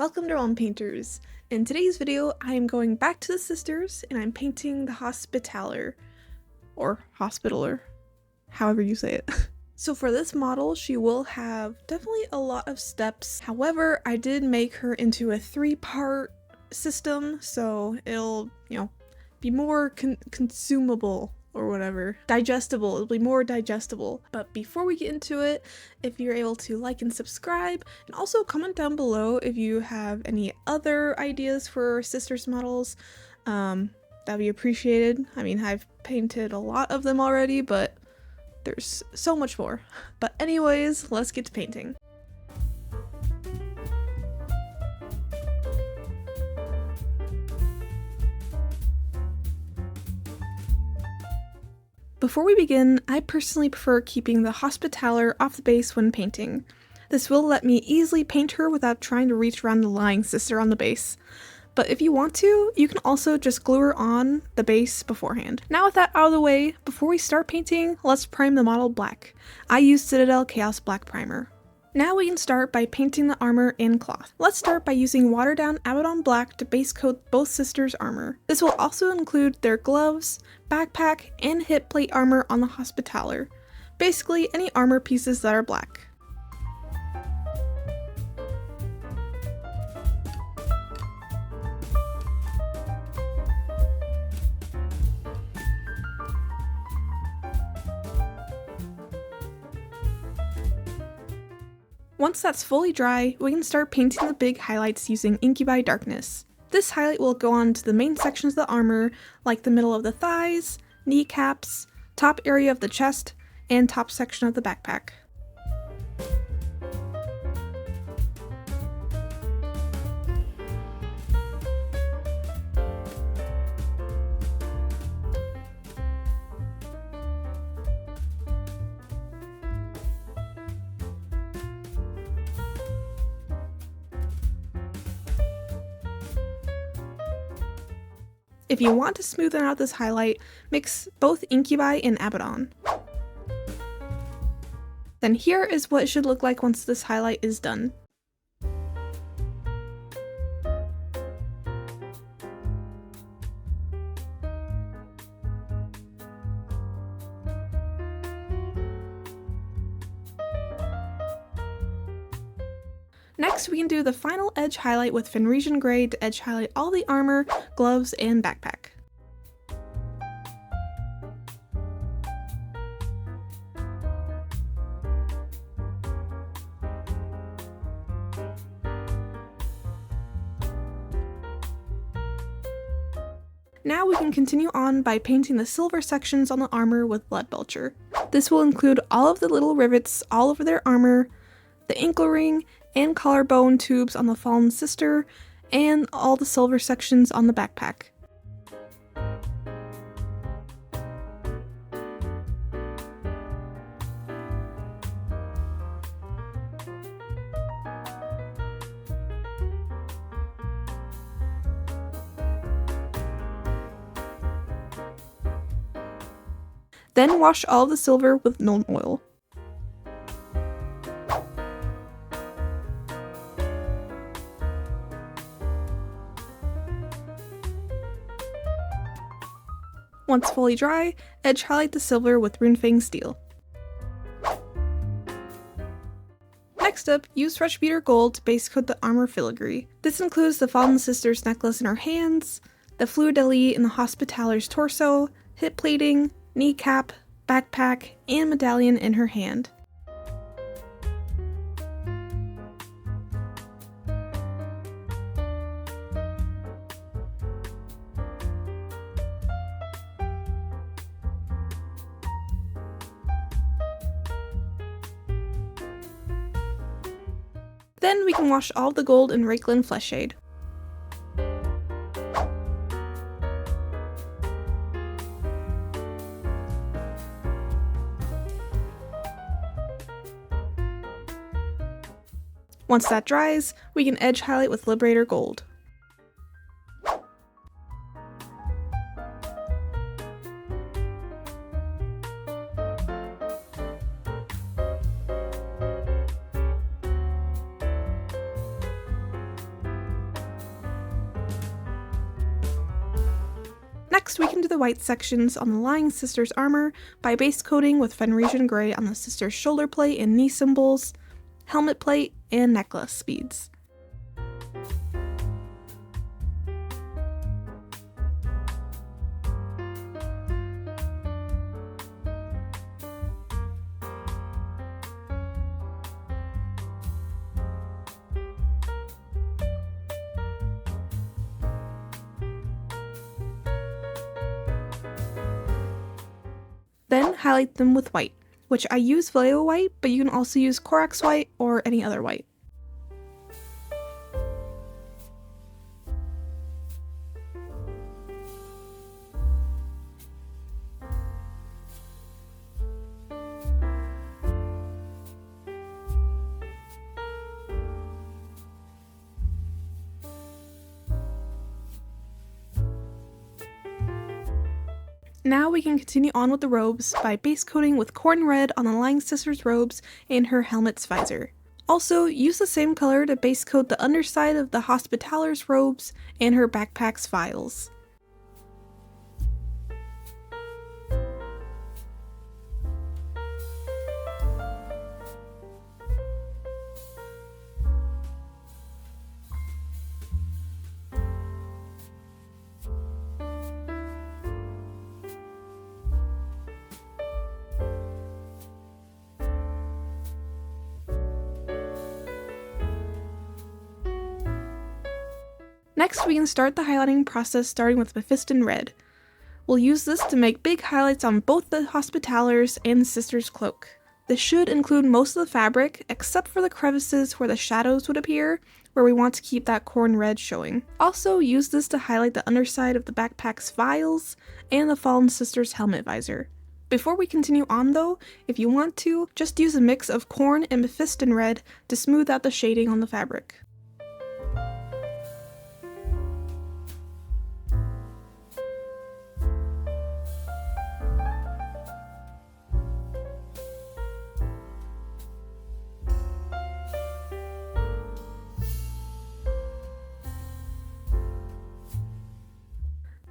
Welcome to Realm Painters. In today's video, I am going back to the sisters and I'm painting the Hospitaller, or Hospitaller, however you say it. So for this model, she will have definitely a lot of steps. However, I did make her into a 3-part system, so it'll, be more consumable or whatever. Digestible, it'll be more digestible. But before we get into it, if you're able to like and subscribe, and also comment down below if you have any other ideas for sisters models, that'd be appreciated. I mean, I've painted a lot of them already, but there's so much more. But anyways, let's get to painting. Before we begin, I personally prefer keeping the Hospitaller off the base when painting. This will let me easily paint her without trying to reach around the lying sister on the base. But if you want to, you can also just glue her on the base beforehand. Now with that out of the way, before we start painting, let's prime the model black. I use Citadel Chaos Black Primer. Now we can start by painting the armor and cloth. Let's start by using watered down Abaddon Black to base coat both sisters' armor. This will also include their gloves, backpack, and hip plate armor on the Hospitaller. Basically, any armor pieces that are black. Once that's fully dry, we can start painting the big highlights using Incubi Darkness. This highlight will go on to the main sections of the armor, like the middle of the thighs, kneecaps, top area of the chest, and top section of the backpack. If you want to smoothen out this highlight, mix both Incubi and Abaddon. Then here is what it should look like once this highlight is done. Next, we can do the final edge highlight with Fenrisian Grey to edge highlight all the armor, gloves, and backpack. Now we can continue on by painting the silver sections on the armor with Blood Belcher. This will include all of the little rivets all over their armor, the ankle ring, and collarbone tubes on the fallen sister, and all the silver sections on the backpack. Then wash all of the silver with Nuln Oil. Once fully dry, edge highlight the silver with Runefang Steel. Next up, use Fresh Beater Gold to base coat the armor filigree. This includes the Fallen Sister's necklace in her hands, the Fleur de Lis in the Hospitaller's torso, hip plating, kneecap, backpack, and medallion in her hand. Then we can wash all the gold in Rakelin Flesh Shade. Once that dries, we can edge highlight with Liberator Gold. Next, we can do the white sections on the lying sister's armor by base coating with Fenrisian Gray on the sister's shoulder plate and knee symbols, helmet plate, and necklace beads. Then highlight them with white, which I use Vallejo white, but you can also use Corax white or any other white. Now we can continue on with the robes by base coating with corn red on the lying sister's robes and her helmet's visor. Also, use the same color to base coat the underside of the Hospitaler's robes and her backpack's files. Next, we can start the highlighting process starting with Mephiston Red. We'll use this to make big highlights on both the Hospitalers and the sister's cloak. This should include most of the fabric, except for the crevices where the shadows would appear, where we want to keep that corn red showing. Also, use this to highlight the underside of the backpack's files and the fallen sister's helmet visor. Before we continue on though, if you want to, just use a mix of corn and Mephiston Red to smooth out the shading on the fabric.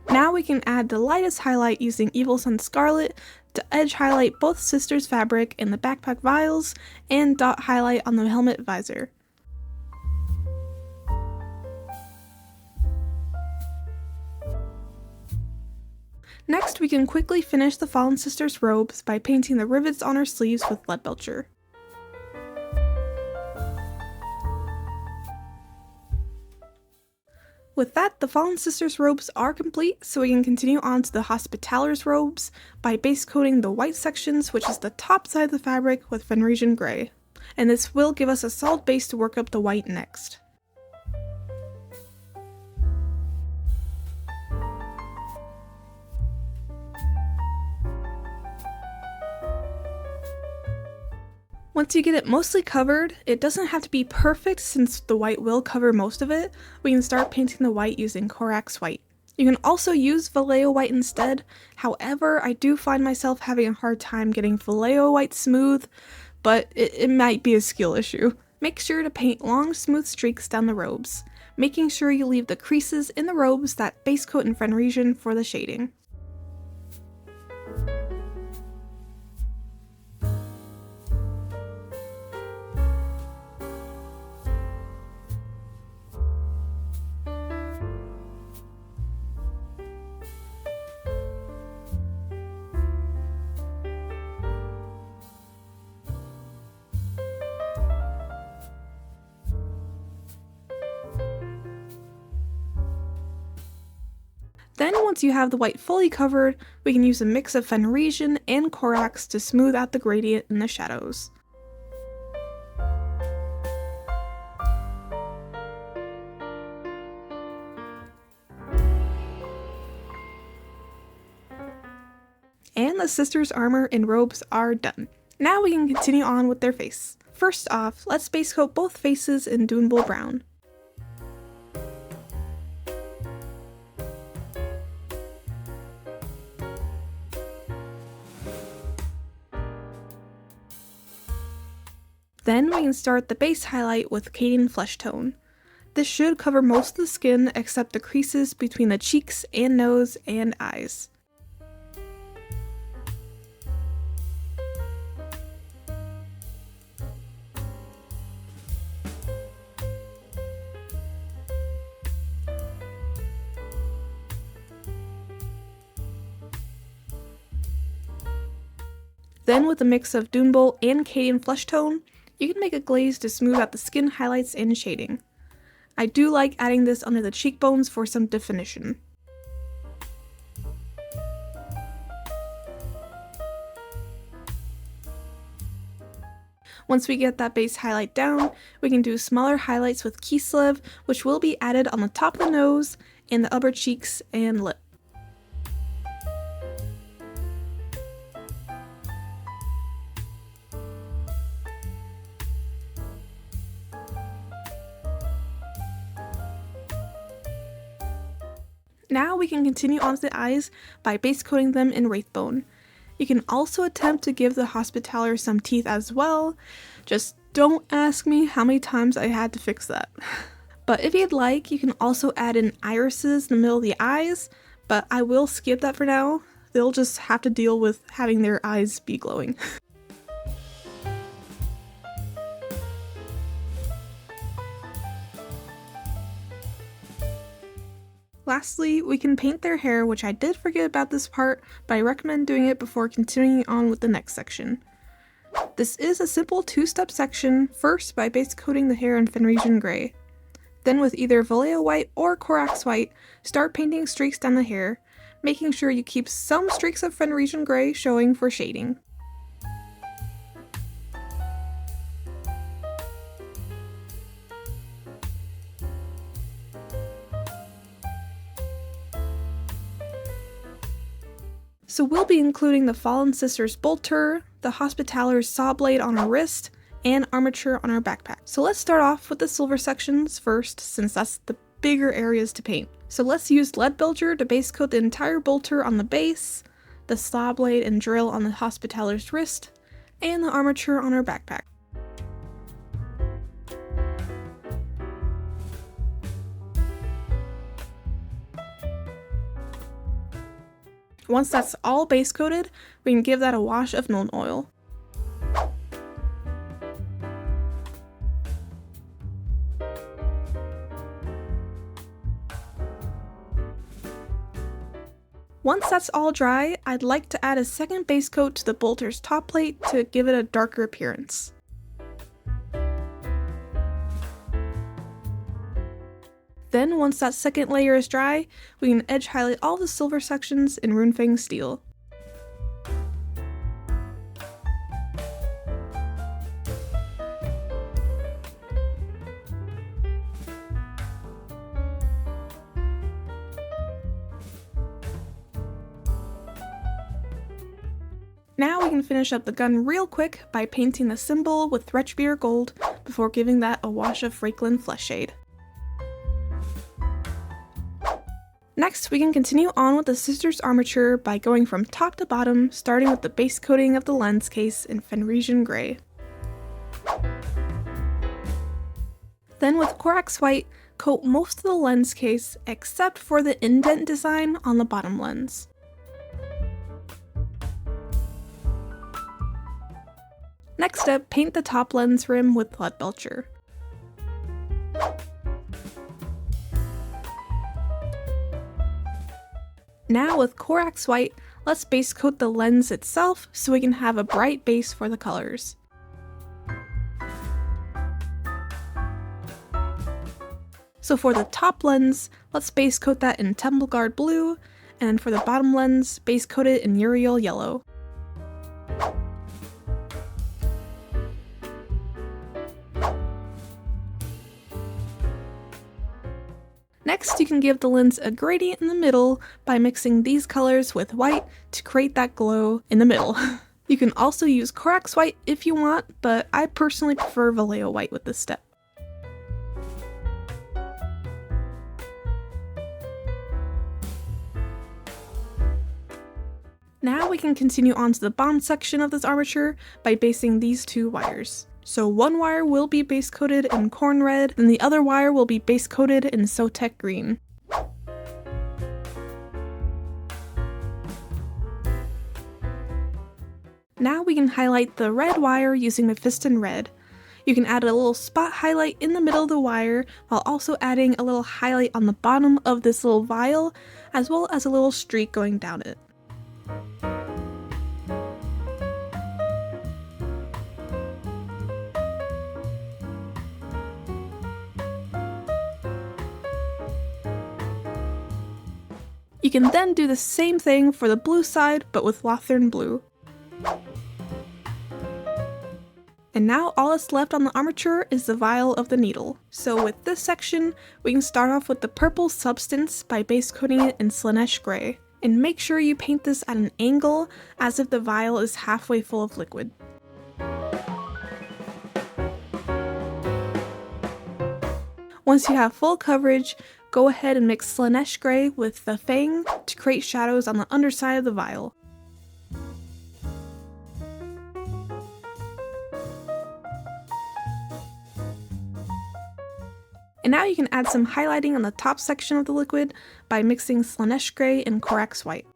Now we can add the lightest highlight using Evil Sun Scarlet to edge highlight both sisters' fabric in the backpack vials and dot highlight on the helmet visor. Next, we can quickly finish the Fallen Sister's robes by painting the rivets on her sleeves with Leadbelcher. With that, the Fallen Sisters robes are complete, so we can continue on to the Hospitaler's robes by base coating the white sections, which is the top side of the fabric, with Fenrisian Gray. And this will give us a solid base to work up the white next. Once you get it mostly covered, it doesn't have to be perfect since the white will cover most of it. We can start painting the white using Corax white. You can also use Vallejo white instead. However, I do find myself having a hard time getting Vallejo white smooth, but it might be a skill issue. Make sure to paint long, smooth streaks down the robes, making sure you leave the creases in the robes that base coat in Fenrisian for the shading. Then once you have the white fully covered, we can use a mix of Fenrisian and Corax to smooth out the gradient in the shadows. And the sisters' armor and robes are done. Now we can continue on with their face. First off, let's base coat both faces in Dunbull Brown. Then we can start the base highlight with Cadian Flesh Tone. This should cover most of the skin except the creases between the cheeks and nose and eyes. Then with a mix of Doonbolt and Cadian Flesh Tone, you can make a glaze to smooth out the skin highlights and shading. I do like adding this under the cheekbones for some definition. Once we get that base highlight down, we can do smaller highlights with Kislev, which will be added on the top of the nose and the upper cheeks and lip. Now we can continue on to the eyes by base coating them in Wraithbone. You can also attempt to give the Hospitaller some teeth as well, just don't ask me how many times I had to fix that. But if you'd like, you can also add in irises in the middle of the eyes, but I will skip that for now. They'll just have to deal with having their eyes be glowing. Lastly, we can paint their hair, which I did forget about this part, but I recommend doing it before continuing on with the next section. This is a simple two-step section, first by base coating the hair in Fenrisian Grey. Then with either Vallejo White or Corax White, start painting streaks down the hair, making sure you keep some streaks of Fenrisian Grey showing for shading. So we'll be including the Fallen Sister's bolter, the Hospitaller's saw blade on her wrist, and armature on her backpack. So let's start off with the silver sections first, since that's the bigger areas to paint. So let's use Leadbilger to base coat the entire bolter on the base, the saw blade and drill on the Hospitaller's wrist, and the armature on her backpack. Once that's all base coated, we can give that a wash of Nuln Oil. Once that's all dry, I'd like to add a second base coat to the bolter's top plate to give it a darker appearance. Then, once that second layer is dry, we can edge highlight all the silver sections in Runefang Steel. Now we can finish up the gun real quick by painting the symbol with Threachbeer Gold before giving that a wash of Frakelin Flesh Shade. Next, we can continue on with the Sister's armature by going from top to bottom, starting with the base coating of the lens case in Fenrisian Grey. Then with Corax White, coat most of the lens case except for the indent design on the bottom lens. Next up, paint the top lens rim with Leadbilger. Now with Corax White, let's base coat the lens itself so we can have a bright base for the colors. So for the top lens, let's base coat that in Templeguard Blue, and for the bottom lens, base coat it in Uriel Yellow. Next, you can give the lens a gradient in the middle by mixing these colors with white to create that glow in the middle. You can also use Corax White if you want, but I personally prefer Vallejo White with this step. Now we can continue on to the bottom section of this armature by basing these two wires. So one wire will be base coated in corn red, and the other wire will be base coated in Sotek green. Now we can highlight the red wire using Mephiston red. You can add a little spot highlight in the middle of the wire while also adding a little highlight on the bottom of this little vial, as well as a little streak going down it. You can then do the same thing for the blue side, but with Lothern blue. And now all that's left on the armature is the vial of the needle. So with this section, we can start off with the purple substance by base coating it in Slanesh gray. And make sure you paint this at an angle, as if the vial is halfway full of liquid. Once you have full coverage, go ahead and mix Slanesh gray with the Fang to create shadows on the underside of the vial. And now you can add some highlighting on the top section of the liquid by mixing Slanesh gray and Corax white.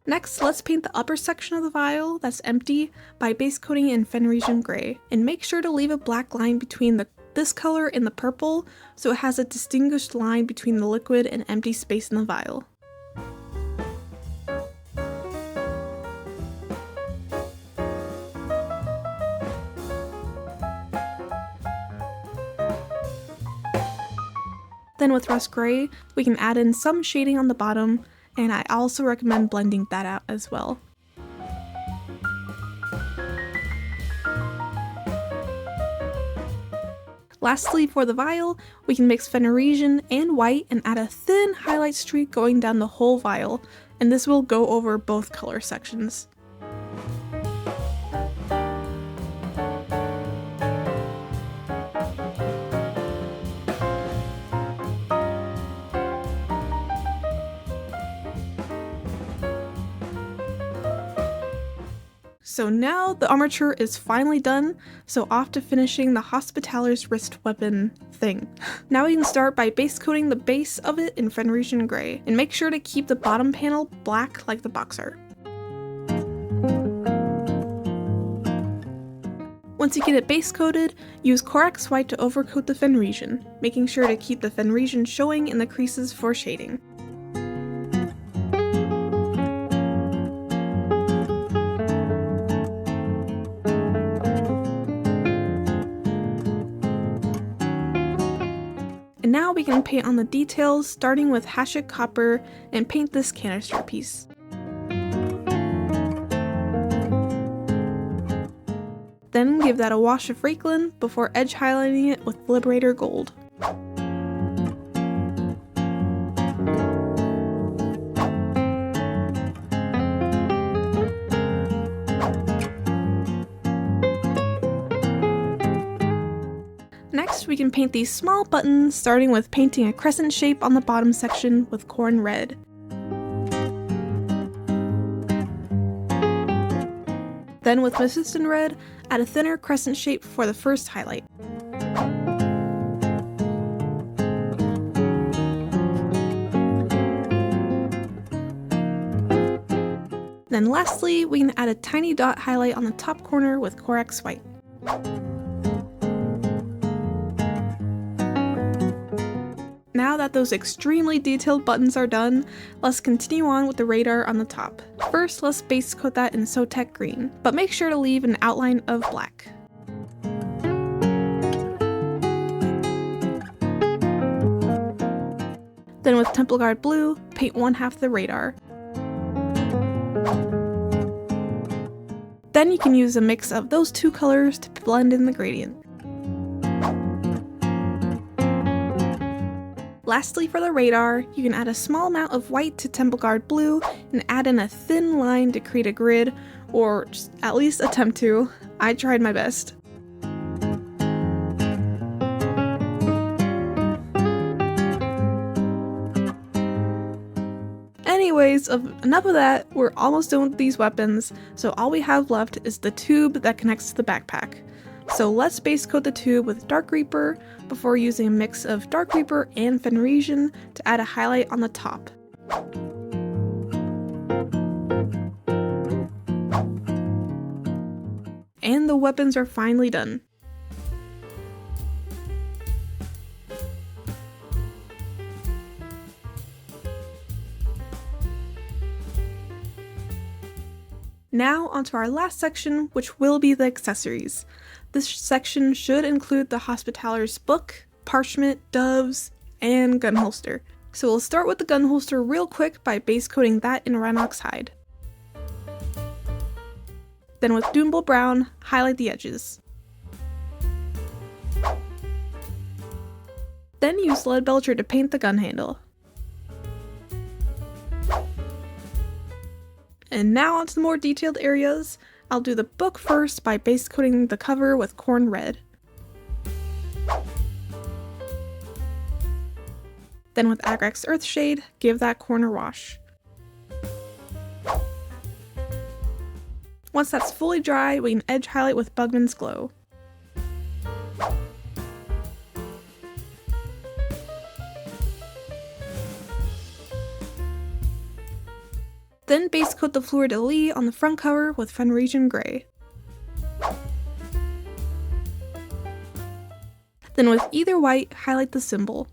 Next, let's paint the upper section of the vial that's empty by base coating it in Fenrisian gray. And make sure to leave a black line between this color and the purple so it has a distinguished line between the liquid and empty space in the vial. Then with Rust Gray, we can add in some shading on the bottom, and I also recommend blending that out as well. Lastly, for the vial, we can mix Fenrisian and white and add a thin highlight streak going down the whole vial, and this will go over both color sections. So now the armature is finally done, so off to finishing the Hospitaler's wrist weapon thing. Now we can start by base coating the base of it in Fenrisian gray, and make sure to keep the bottom panel black like the box art. Once you get it base coated, use Corax white to overcoat the Fenrisian, making sure to keep the Fenrisian showing in the creases for shading. And now we can paint on the details, starting with Hashik Copper, and paint this canister piece. Then give that a wash of Rakelin before edge highlighting it with Liberator Gold. Next, we can paint these small buttons, starting with painting a crescent shape on the bottom section with Corn Red. Then with Mephiston Red, add a thinner crescent shape for the first highlight. Then lastly, we can add a tiny dot highlight on the top corner with Corax White. Now that those extremely detailed buttons are done, let's continue on with the radar on the top. First, let's base coat that in Sotek green, but make sure to leave an outline of black. Then with Temple Guard blue, paint one half the radar. Then you can use a mix of those two colors to blend in the gradient. Lastly, for the radar, you can add a small amount of white to Temple Guard blue and add in a thin line to create a grid, or just at least attempt to. I tried my best. Anyways, enough of that, we're almost done with these weapons, so all we have left is the tube that connects to the backpack. So let's base coat the tube with Dark Reaper before using a mix of Dark Reaper and Fenrisian to add a highlight on the top. And the weapons are finally done. Now onto our last section, which will be the accessories. This section should include the Hospitaler's book, parchment, doves, and gun holster. So we'll start with the gun holster real quick by base coating that in Rhinox hide. Then with Doomable Brown, highlight the edges. Then use Lead Belcher to paint the gun handle. And now onto the more detailed areas. I'll do the book first by base coating the cover with Corn Red. Then with Agrax Earthshade, give that corner wash. Once that's fully dry, we can edge highlight with Bugman's Glow. Then base coat the Fleur de Lis on the front cover with Fenrisian Grey. Then with either white, highlight the symbol.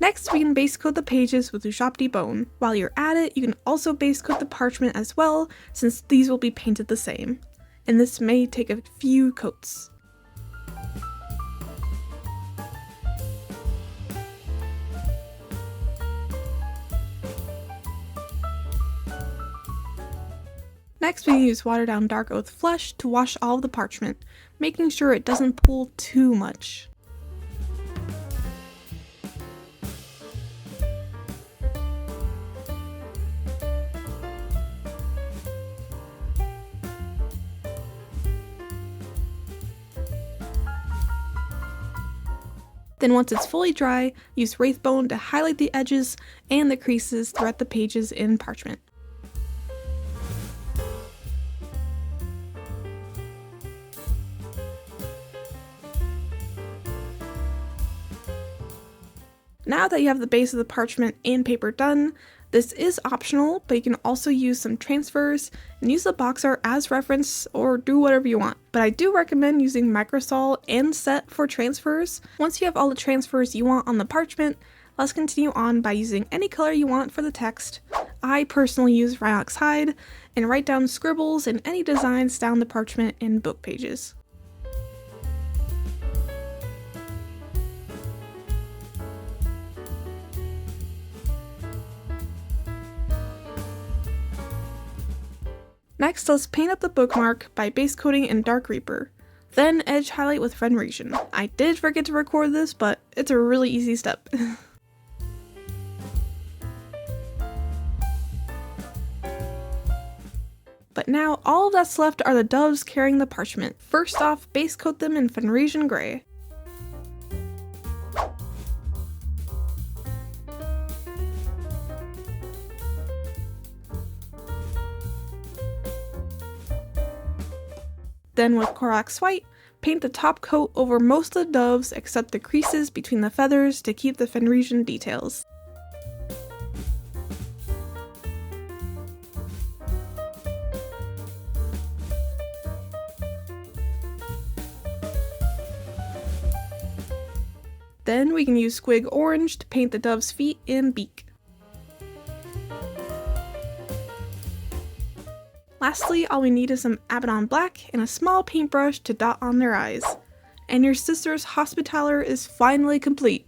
Next, we can base coat the pages with Ushopti Bone. While you're at it, you can also base coat the parchment as well, since these will be painted the same. And this may take a few coats. Next, we can use Watered Down Dark Oath Flesh to wash all of the parchment, making sure it doesn't pull too much. Then once it's fully dry, use Wraithbone to highlight the edges and the creases throughout the pages in parchment. Now that you have the base of the parchment and paper done, this is optional, but you can also use some transfers and use the box art as reference or do whatever you want. But I do recommend using Microsol and Set for transfers. Once you have all the transfers you want on the parchment, let's continue on by using any color you want for the text. I personally use Rhinox hide and write down scribbles and any designs down the parchment in book pages. Next, let's paint up the bookmark by base coating in Dark Reaper. Then edge highlight with Fenrisian. I did forget to record this, but it's a really easy step. But now all that's left are the doves carrying the parchment. First off, base coat them in Fenrisian Grey. Then with Corax White, paint the top coat over most of the doves except the creases between the feathers to keep the Fenrisian details. Then we can use Squig Orange to paint the dove's feet and beak. Lastly, all we need is some Abaddon Black and a small paintbrush to dot on their eyes. And your sister's Hospitaler is finally complete.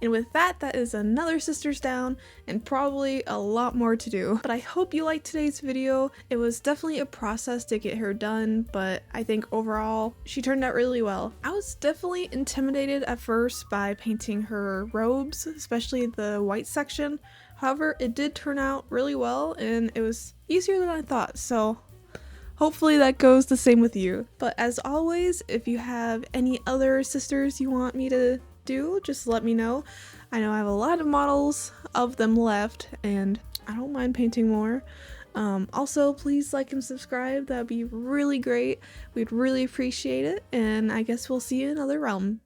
And with that, that is another sisters down and probably a lot more to do. But I hope you liked today's video. It was definitely a process to get her done, but I think overall she turned out really well. I was definitely intimidated at first by painting her robes, especially the white section. However, it did turn out really well and it was easier than I thought, so hopefully that goes the same with you. But as always, if you have any other sisters you want me to do, just let me know. I know I have a lot of models of them left and I don't mind painting more. Also, please like and subscribe. That would be really great. We'd really appreciate it, and I guess we'll see you in another realm.